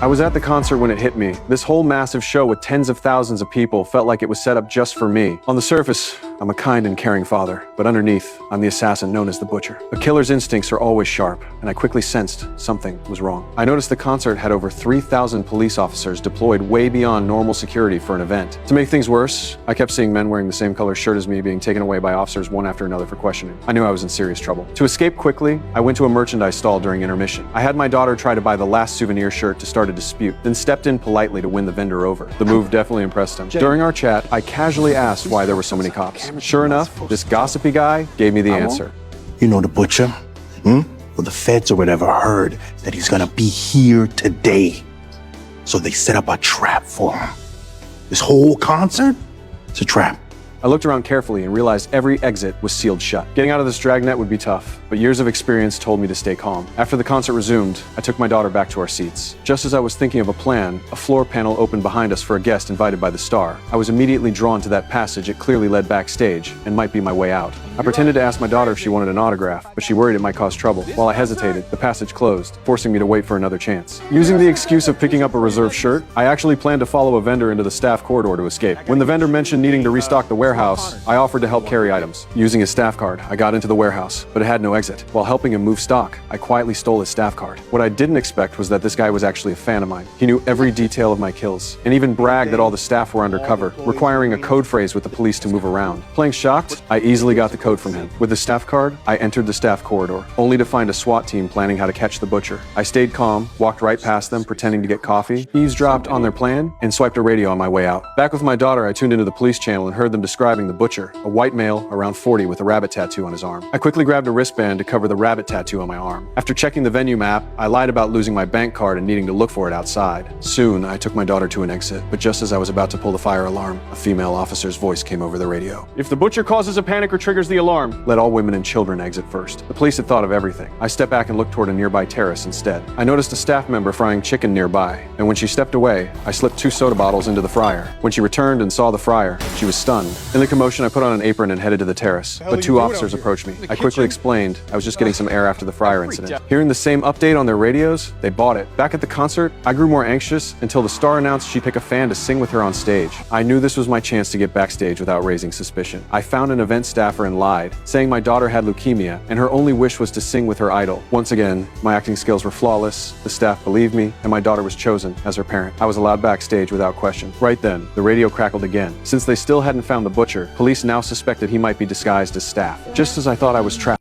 I was at the concert when it hit me. This whole massive show with tens of thousands of people felt like it was set up just for me. On the surface, I'm a kind and caring father, but underneath, I'm the assassin known as the Butcher. A killer's instincts are always sharp, and I quickly sensed something was wrong. I noticed the concert had over 3,000 police officers deployed way beyond normal security for an event. To make things worse, I kept seeing men wearing the same color shirt as me being taken away by officers one after another for questioning. I knew I was in serious trouble. To escape quickly, I went to a merchandise stall during intermission. I had my daughter try to buy the last souvenir shirt to start a dispute, then stepped in politely to win the vendor over. The move definitely impressed him. During our chat, I casually asked why there were so many cops. Sure enough, this gossipy guy gave me the answer. You know the Butcher? Well, the feds or whatever heard that he's gonna be here today. So they set up a trap for him. This whole concert? It's a trap. I looked around carefully and realized every exit was sealed shut. Getting out of this dragnet would be tough, but years of experience told me to stay calm. After the concert resumed, I took my daughter back to our seats. Just as I was thinking of a plan, a floor panel opened behind us for a guest invited by the star. I was immediately drawn to that passage. It clearly led backstage and might be my way out. I pretended to ask my daughter if she wanted an autograph, but she worried it might cause trouble. While I hesitated, the passage closed, forcing me to wait for another chance. Using the excuse of picking up a reserved shirt, I actually planned to follow a vendor into the staff corridor to escape. When the vendor mentioned needing to restock the warehouse, I offered to help carry items. Using his staff card, I got into the warehouse, but it had no exit. While helping him move stock, I quietly stole his staff card. What I didn't expect was that this guy was actually a fan of mine. He knew every detail of my kills, and even bragged that all the staff were undercover, requiring a code phrase with the police to move around. Playing shocked, I easily got the code from him. With the staff card, I entered the staff corridor, only to find a SWAT team planning how to catch the Butcher. I stayed calm, walked right past them, pretending to get coffee, eavesdropped on their plan, and swiped a radio on my way out. Back with my daughter, I tuned into the police channel and heard them describing the Butcher, a white male around 40 with a rabbit tattoo on his arm. I quickly grabbed a wristband to cover the rabbit tattoo on my arm. After checking the venue map, I lied about losing my bank card and needing to look for it outside. Soon, I took my daughter to an exit, but just as I was about to pull the fire alarm, a female officer's voice came over the radio. "If the Butcher causes a panic or triggers the alarm, let all women and children exit first." The police had thought of everything. I stepped back and looked toward a nearby terrace instead. I noticed a staff member frying chicken nearby, and when she stepped away, I slipped 2 soda bottles into the fryer. When she returned and saw the fryer, she was stunned. In the commotion, I put on an apron and headed to the terrace, but 2 officers approached me. I quickly explained I was just getting some air after the fryer incident. Hearing the same update on their radios, they bought it. Back at the concert, I grew more anxious until the star announced she'd pick a fan to sing with her on stage. I knew this was my chance to get backstage without raising suspicion. I found an event staffer and lied, saying my daughter had leukemia and her only wish was to sing with her idol. Once again, my acting skills were flawless, the staff believed me, and my daughter was chosen as her parent. I was allowed backstage without question. Right then, the radio crackled again. Since they still hadn't found the Butcher, police now suspected he might be disguised as staff. Just as I thought I was trapped,